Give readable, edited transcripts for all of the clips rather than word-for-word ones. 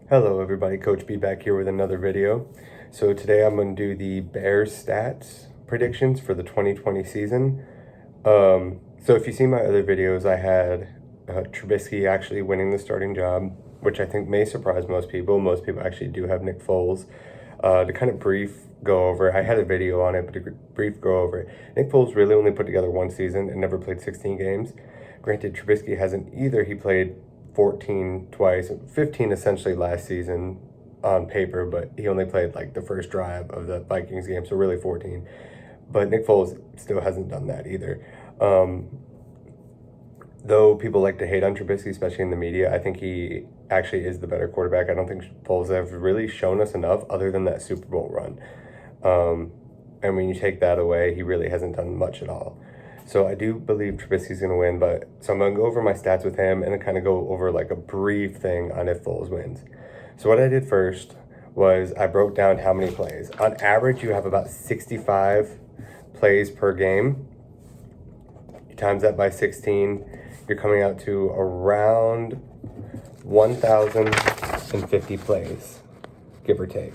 Hello everybody, Coach B back here with another video. So today I'm going to do the Bears stats predictions for the 2020 season. So if you see my other videos, I had Trubisky actually winning the starting job, which I think may surprise most people. Most people actually do have Nick Foles. To kind of brief go over, I had a video on it, but to brief go over it. Nick Foles really only put together one season and never played 16 games. Granted, Trubisky hasn't either. He played 14 twice, 15 essentially last season on paper, but he only played like the first drive of the Vikings game, so really 14. But Nick Foles still hasn't done that either. Though people like to hate on Trubisky, especially in the media, I think he actually is the better quarterback. I don't think Foles has really shown us enough other than that Super Bowl run. And when you take that away, he really hasn't done much at all. So I do believe Trubisky's going to win, so I'm going to go over my stats with him and then kind of go over like a brief thing on if Foles wins. So what I did first was I broke down how many plays. On average, you have about 65 plays per game. You times that by 16, you're coming out to around 1,050 plays, give or take.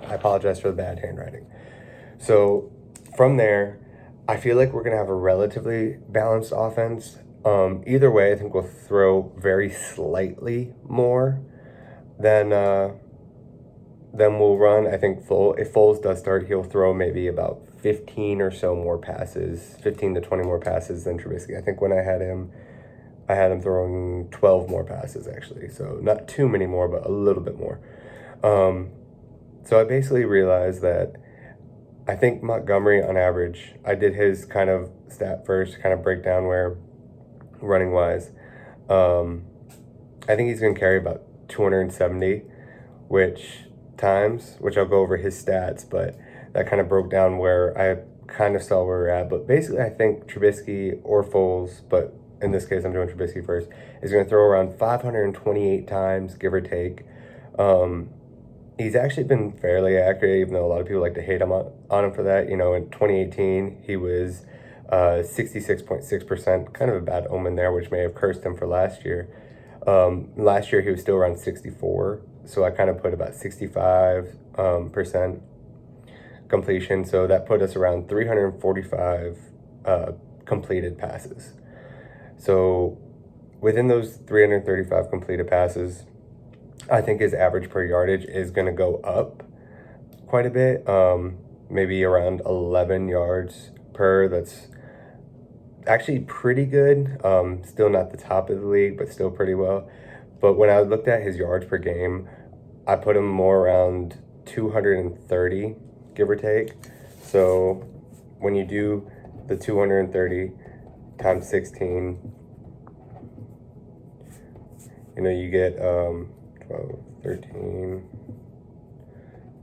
I apologize for the bad handwriting. So from there, I feel like we're going to have a relatively balanced offense. Either way, I think we'll throw very slightly more than we'll run. I think if Foles does start, he'll throw maybe about 15 or so more passes, 15 to 20 more passes than Trubisky. I think when I had him throwing 12 more passes, actually. So not too many more, but a little bit more. So I basically realized that I think Montgomery, on average, I did his kind of stat first, kind of break down where running wise. I think he's going to carry about 270, which I'll go over his stats, but that kind of broke down where I kind of saw where we're at. But basically, I think Trubisky or Foles, but in this case, I'm doing Trubisky first, is going to throw around 528 times, give or take. He's actually been fairly accurate, even though a lot of people like to hate him on him for that. You know, in 2018, he was 66.6%, kind of a bad omen there, which may have cursed him for last year. Last year, he was still around 64, so I kind of put about 65% completion, so that put us around 345 completed passes. So within those 335 completed passes, I think his average per yardage is going to go up quite a bit, maybe around 11 yards per. That's actually pretty good. Still not the top of the league, but still pretty well. But when I looked at his yards per game, I put him more around 230, give or take. So when you do the 230 times 16, you get 12, 13,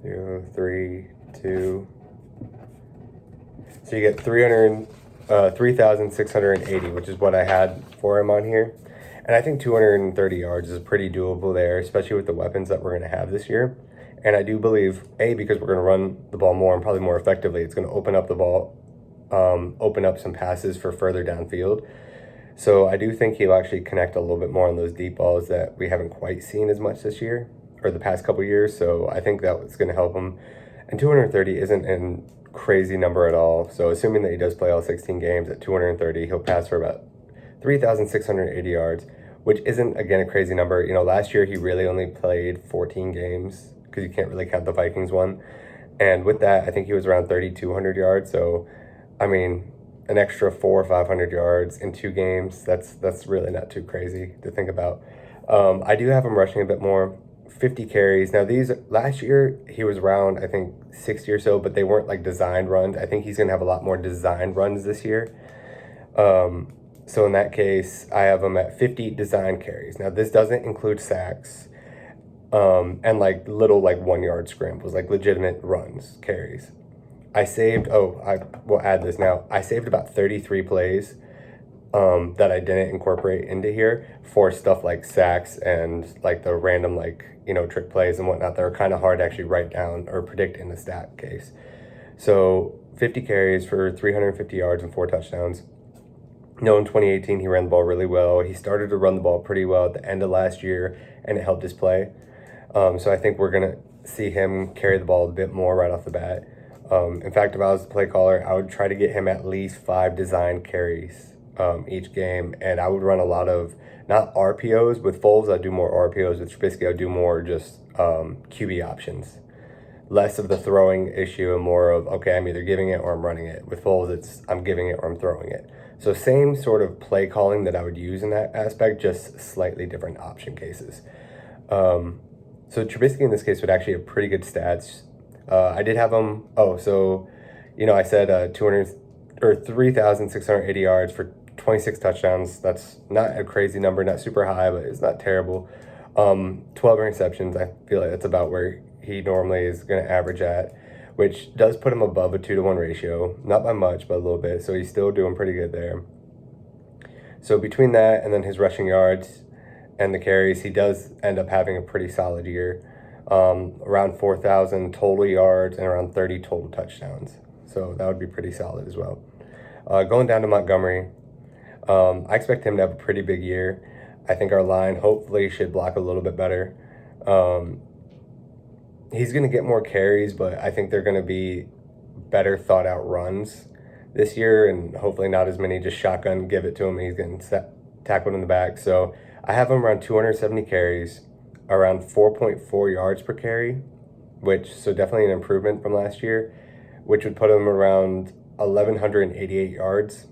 0, 3, 2. So you get 3,680, which is what I had for him on here. And I think 230 yards is pretty doable there, especially with the weapons that we're going to have this year. And I do believe, because we're going to run the ball more and probably more effectively, it's going to open up the ball, open up some passes for further downfield. So I do think he'll actually connect a little bit more on those deep balls that we haven't quite seen as much this year or the past couple years. So I think that was going to help him. And 230 isn't a crazy number at all. So assuming that he does play all 16 games at 230, he'll pass for about 3,680 yards, which isn't, again, a crazy number. Last year he really only played 14 games because you can't really count the Vikings one. And with that, I think he was around 3,200 yards. So, I mean, an extra 400 or 500 yards in 2 games, that's really not too crazy to think about. I do have him rushing a bit more, 50 carries. Now these, last year he was around, I think, 60 or so, but they weren't like designed runs. I think he's going to have a lot more designed runs this year. So in that case, I have him at 50 designed carries. Now this doesn't include sacks and like little like 1 yard scrambles, like legitimate runs, carries. I will add this now. I saved about 33 plays that I didn't incorporate into here for stuff like sacks and like the random trick plays and whatnot that are kind of hard to actually write down or predict in the stat case. So 50 carries for 350 yards and 4 touchdowns. In 2018, he ran the ball really well. He started to run the ball pretty well at the end of last year, and it helped his play. So I think we're going to see him carry the ball a bit more right off the bat. In fact, if I was the play caller, I would try to get him at least 5 design carries each game, and I would run a lot of not RPOs with Foles. I do more RPOs with Trubisky. I do more just QB options, less of the throwing issue and more of okay, I'm either giving it or I'm running it. With Foles, it's I'm giving it or I'm throwing it. So same sort of play calling that I would use in that aspect, just slightly different option cases. So Trubisky in this case would actually have pretty good stats. I did have him. Oh, so I said 200 or 3,680 yards for 26 touchdowns. That's not a crazy number, not super high, but it's not terrible. 12 interceptions. I feel like that's about where he normally is going to average at, which does put him above a 2-to-1 ratio. Not by much, but a little bit. So he's still doing pretty good there. So between that and then his rushing yards and the carries, he does end up having a pretty solid year. Around 4,000 total yards and around 30 total touchdowns. So that would be pretty solid as well. Going down to Montgomery, I expect him to have a pretty big year. I think our line hopefully should block a little bit better. He's going to get more carries, but I think they're going to be better thought out runs this year, and hopefully not as many just shotgun give it to him and he's getting tackled in the back. So I have him around 270 carries, around 4.4 yards per carry, so definitely an improvement from last year, which would put him around 1,188 yards.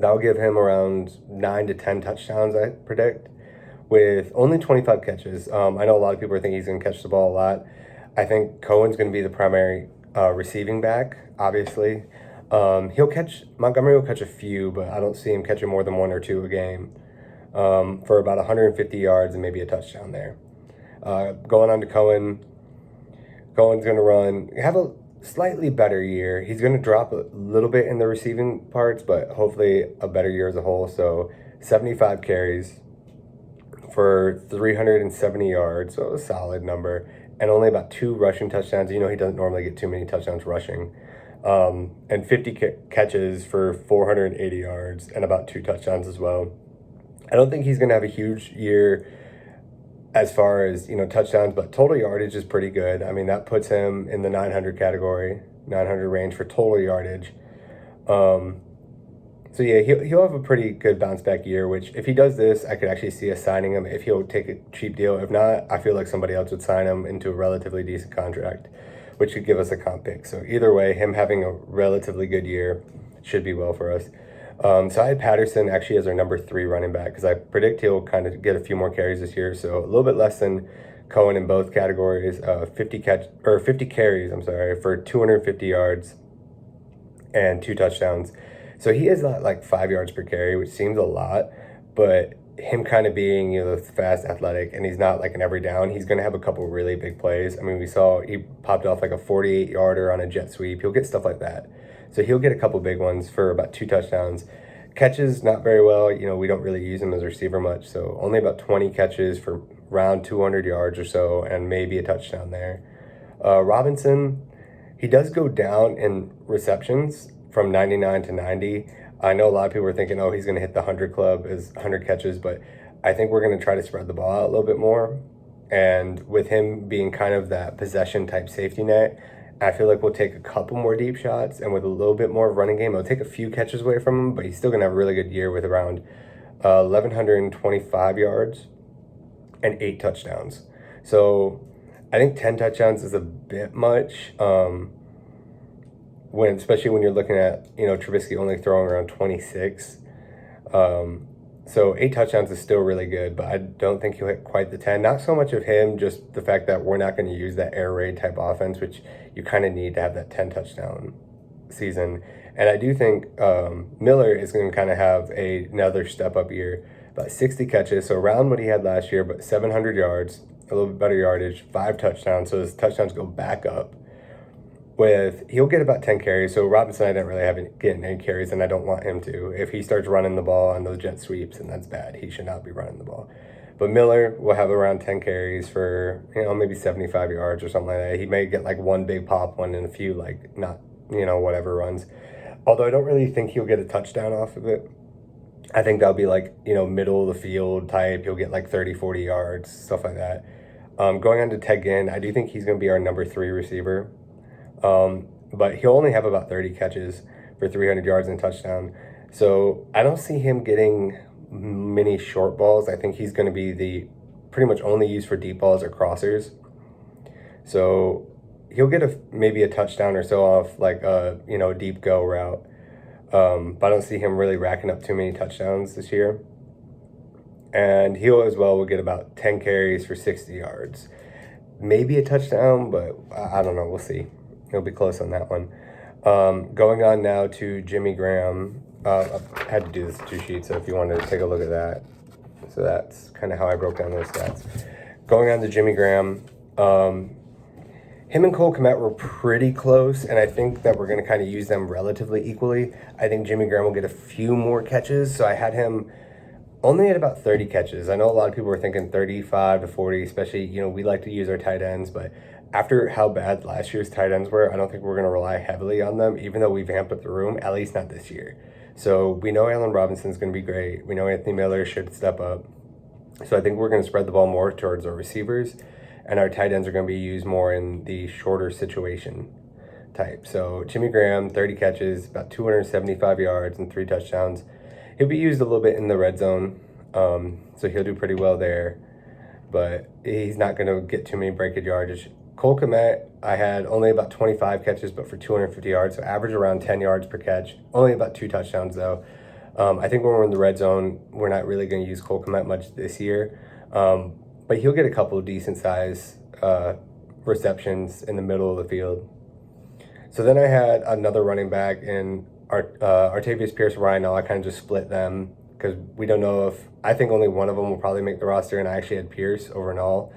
That'll give him around 9 to 10 touchdowns, I predict, with only 25 catches. I know a lot of people think he's going to catch the ball a lot. I think Cohen's going to be the primary receiving back, obviously. Montgomery will catch a few, but I don't see him catching more than 1 or 2 a game for about 150 yards and maybe a touchdown there. Going on to Cohen. Cohen's going to have a slightly better year. He's going to drop a little bit in the receiving parts, but hopefully a better year as a whole. So 75 carries for 370 yards, so a solid number, and only about 2 rushing touchdowns. He doesn't normally get too many touchdowns rushing. And 50 catches for 480 yards and about 2 touchdowns as well. I don't think he's going to have a huge year as far as, touchdowns, but total yardage is pretty good. I mean, that puts him in the 900 category, 900 range for total yardage. So yeah, he'll have a pretty good bounce back year, which if he does this, I could actually see us signing him if he'll take a cheap deal. If not, I feel like somebody else would sign him into a relatively decent contract, which could give us a comp pick. So either way, him having a relatively good year should be well for us. So I had Patterson actually as our number 3 running back because I predict he'll kind of get a few more carries this year. So a little bit less than Cohen in both categories. 50 carries, for 250 yards and 2 touchdowns. So he is like 5 yards per carry, which seems a lot, but him kind of being fast, athletic, and he's not like an every down, he's going to have a couple really big plays. I mean, we saw he popped off like a 48-yarder on a jet sweep. He'll get stuff like that. So he'll get a couple big ones for about 2 touchdowns. Catches, not very well. We don't really use him as a receiver much. So only about 20 catches for around 200 yards or so and maybe a touchdown there. Robinson, he does go down in receptions from 99 to 90. I know a lot of people are thinking, oh, he's going to hit the 100 club as 100 catches, but I think we're going to try to spread the ball out a little bit more. And with him being kind of that possession type safety net, I feel like we'll take a couple more deep shots, and with a little bit more running game, it'll take a few catches away from him, but he's still going to have a really good year with around 1,125 yards and 8 touchdowns. So I think 10 touchdowns is a bit much, especially when you're looking at, Trubisky only throwing around 26. So 8 touchdowns is still really good, but I don't think he'll hit quite the 10. Not so much of him, just the fact that we're not going to use that air raid type offense, which you kind of need to have that 10 touchdown season. And I do think Miller is going to kind of have another step up year, about 60 catches, so around what he had last year, but 700 yards, a little bit better yardage, 5 touchdowns, so his touchdowns go back up. He'll get about 10 carries. So Robinson, I didn't really have getting any carries, and I don't want him to. If he starts running the ball on those jet sweeps, and that's bad. He should not be running the ball. But Miller will have around 10 carries for, maybe 75 yards or something like that. He may get like one big pop one and a few not, whatever runs. Although I don't really think he'll get a touchdown off of it. I think that'll be middle of the field type. He'll get like 30, 40 yards, stuff like that. Going on to Ted Ginn, I do think he's going to be our number 3 receiver. But he'll only have about 30 catches for 300 yards and a touchdown. So I don't see him getting many short balls. I think he's going to be the pretty much only used for deep balls or crossers. So he'll get maybe a touchdown or so off like a deep go route. But I don't see him really racking up too many touchdowns this year. And he'll as well will get about 10 carries for 60 yards. Maybe a touchdown, but I don't know. We'll see. He'll be close on that one. Going on now to Jimmy Graham. I had to do this 2 sheets, so if you wanted to take a look at that. So that's kind of how I broke down those stats. Going on to Jimmy Graham. Him and Cole Kmet were pretty close, and I think that we're going to kind of use them relatively equally. I think Jimmy Graham will get a few more catches, so I had him only at about 30 catches. I know a lot of people were thinking 35 to 40, especially, we like to use our tight ends, but after how bad last year's tight ends were, I don't think we're going to rely heavily on them, even though we vamped up the room, at least not this year. So we know Allen Robinson's going to be great. We know Anthony Miller should step up. So I think we're going to spread the ball more towards our receivers, and our tight ends are going to be used more in the shorter situation type. So Jimmy Graham, 30 catches, about 275 yards and 3 touchdowns. He'll be used a little bit in the red zone, so he'll do pretty well there, but he's not going to get too many breakage yards. Cole Kmet, I had only about 25 catches, but for 250 yards, so average around 10 yards per catch. Only about 2 touchdowns, though. I think when we're in the red zone, we're not really going to use Cole Kmet much this year, but he'll get a couple of decent-sized receptions in the middle of the field. So then I had another running back in Artavius Pierce and Ryan Nall. I kind of just split them because we don't know if, I think only one of them will probably make the roster, and I actually had Pierce over Nall,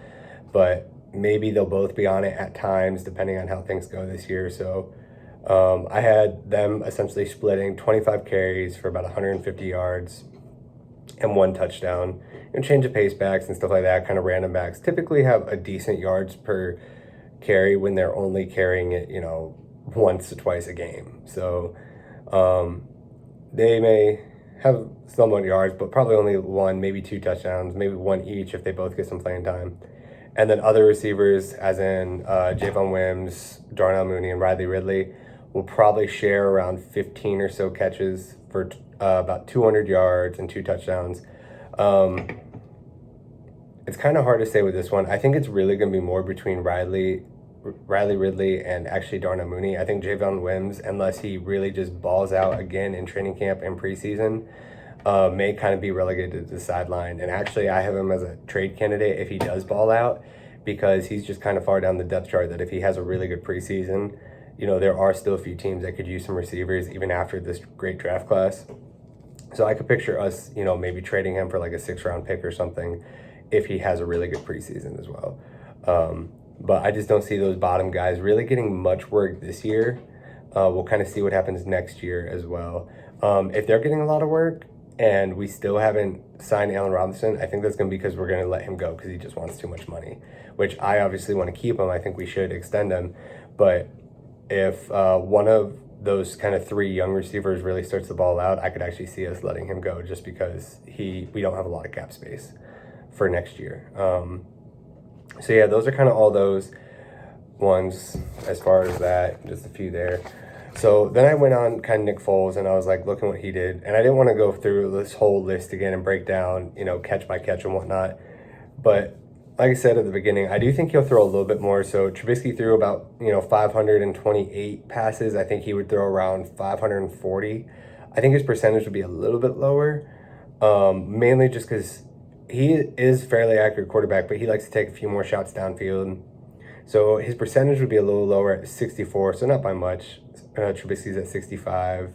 but maybe they'll both be on it at times depending on how things go this year. So I had them essentially splitting 25 carries for about 150 yards and 1 touchdown. Change of pace backs and stuff like that, kind of random backs, typically have a decent yards per carry when they're only carrying it, once or twice a game. So they may have somewhat yards, but probably only 1, maybe 2 touchdowns, maybe 1 each if they both get some playing time. And then other receivers, as in Javon Wims, Darnell Mooney, and Riley Ridley, will probably share around 15 or so catches for about 200 yards and 2 touchdowns. It's kind of hard to say with this one. I think it's really going to be more between Riley Ridley and actually Darnell Mooney. I think Javon Wims, unless he really just balls out again in training camp and preseason, may kind of be relegated to the sideline. And actually, I have him as a trade candidate if he does ball out, because he's just kind of far down the depth chart that if he has a really good preseason, there are still a few teams that could use some receivers even after this great draft class. So I could picture us, maybe trading him for like a 6th-round pick or something if he has a really good preseason as well. But I just don't see those bottom guys really getting much work this year. We'll kind of see what happens next year as well. If they're getting a lot of work and we still haven't signed Allen Robinson, I think that's going to be because we're going to let him go because he just wants too much money, which I obviously want to keep him. I think we should extend him. But if one of those kind of 3 young receivers really starts the ball out, I could actually see us letting him go just because we don't have a lot of cap space for next year. So yeah, those are kind of all those ones as far as that, just a few there. So then I went on kind of Nick Foles, and I was like looking what he did, and I didn't want to go through this whole list again and break down, catch by catch and whatnot. But like I said at the beginning, I do think he'll throw a little bit more. So Trubisky threw about 528 passes. I think he would throw around 540. I think his percentage would be a little bit lower, mainly just because he is fairly accurate quarterback, but he likes to take a few more shots downfield. So his percentage would be a little lower at 64, so not by much. Trubisky's at 65,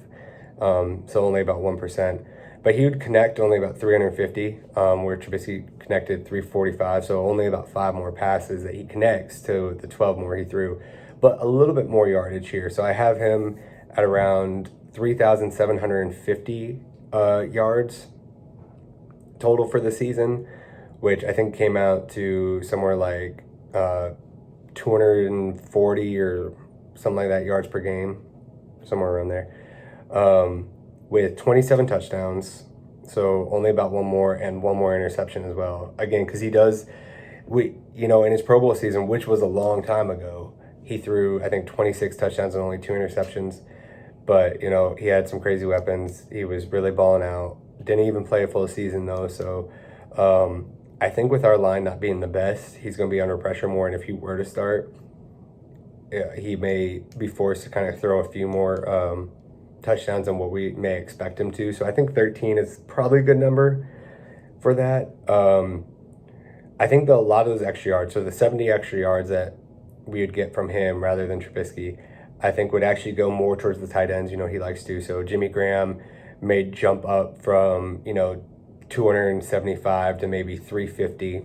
so only about 1%. But he would connect only about 350, where Trubisky connected 345, so only about 5 more passes that he connects to the 12 more he threw. But a little bit more yardage here. So I have him at around 3,750 yards total for the season, which I think came out to somewhere like 240 or something like that yards per game, somewhere around there, with 27 touchdowns, so only about 1 more and 1 more interception as well. Again, because he does in his Pro Bowl season, which was a long time ago, he threw, I think, 26 touchdowns and only 2 interceptions. But, he had some crazy weapons. He was really balling out. Didn't even play a full season, though. So I think with our line not being the best, he's going to be under pressure more. And if he were to start, he may be forced to kind of throw a few more touchdowns than what we may expect him to. So I think 13 is probably a good number for that. I think a lot of those extra yards, so the 70 extra yards that we would get from him rather than Trubisky, I think would actually go more towards the tight ends, he likes to. So Jimmy Graham may jump up from, 275 to maybe 350.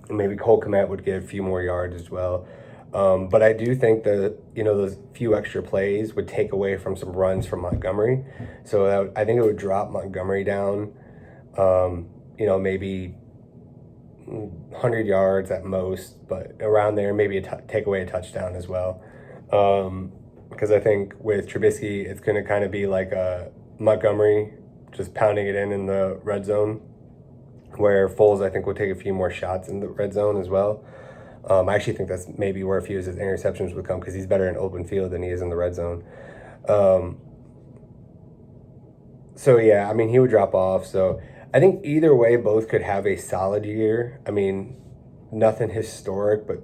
And maybe Cole Kmet would get a few more yards as well. But I do think those few extra plays would take away from some runs from Montgomery. So I think it would drop Montgomery down, maybe 100 yards at most, but around there, maybe take away a touchdown as well. Because I think with Trubisky, it's going to kind of be like a Montgomery just pounding it in the red zone, where Foles, I think, will take a few more shots in the red zone as well. I actually think that's maybe where a few of his interceptions would come, because he's better in open field than he is in the red zone. So, yeah, I mean, he would drop off. So I think either way, both could have a solid year. I mean, nothing historic, but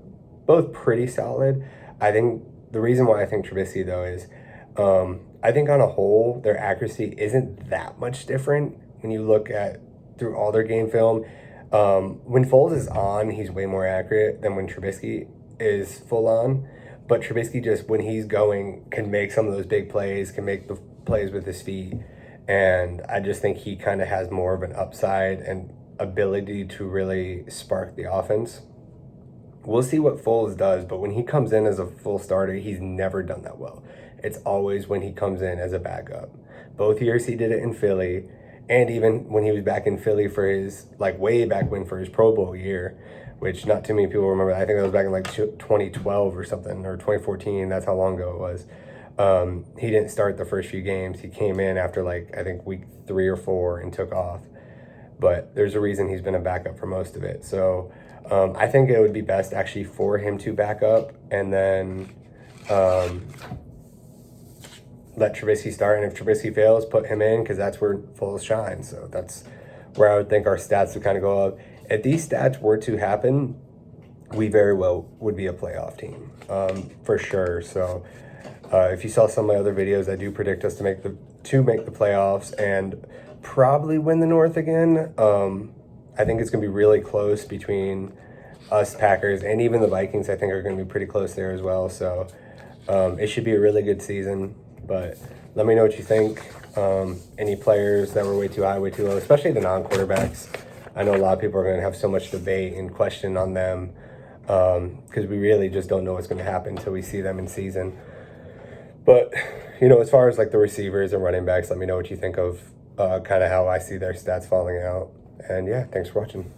both pretty solid. I think the reason why I think Trubisky, though, is I think on a whole, their accuracy isn't that much different when you look at through all their game film. When Foles is on, he's way more accurate than when Trubisky is full on. But Trubisky just, when he's going, can make some of those big plays, can make the plays with his feet. And I just think he kind of has more of an upside and ability to really spark the offense. We'll see what Foles does, but when he comes in as a full starter, he's never done that well. It's always when he comes in as a backup. Both years he did it in Philly, and even when he was back in Philly for his, way back when, for his Pro Bowl year, which not too many people remember. I think that was back in 2012 or something, or 2014. That's how long ago it was. He didn't start the first few games. He came in after I think week 3 or 4 and took off. But there's a reason he's been a backup for most of it. So I think it would be best actually for him to back up and then let Trubisky start. And if Trubisky fails, put him in, because that's where Foles shines. So that's where I would think our stats would kind of go up. If these stats were to happen, we very well would be a playoff team, for sure. So if you saw some of my other videos, I do predict us to make the playoffs and probably win the North again. I think it's going to be really close between us, Packers, and even the Vikings. I think are going to be pretty close there as well. So it should be a really good season. But let me know what you think. Any players that were way too high, way too low, especially the non-quarterbacks. I know a lot of people are going to have so much debate and question on them, because we really just don't know what's going to happen until we see them in season. But, as far as the receivers and running backs, let me know what you think of kind of how I see their stats falling out. And yeah, thanks for watching.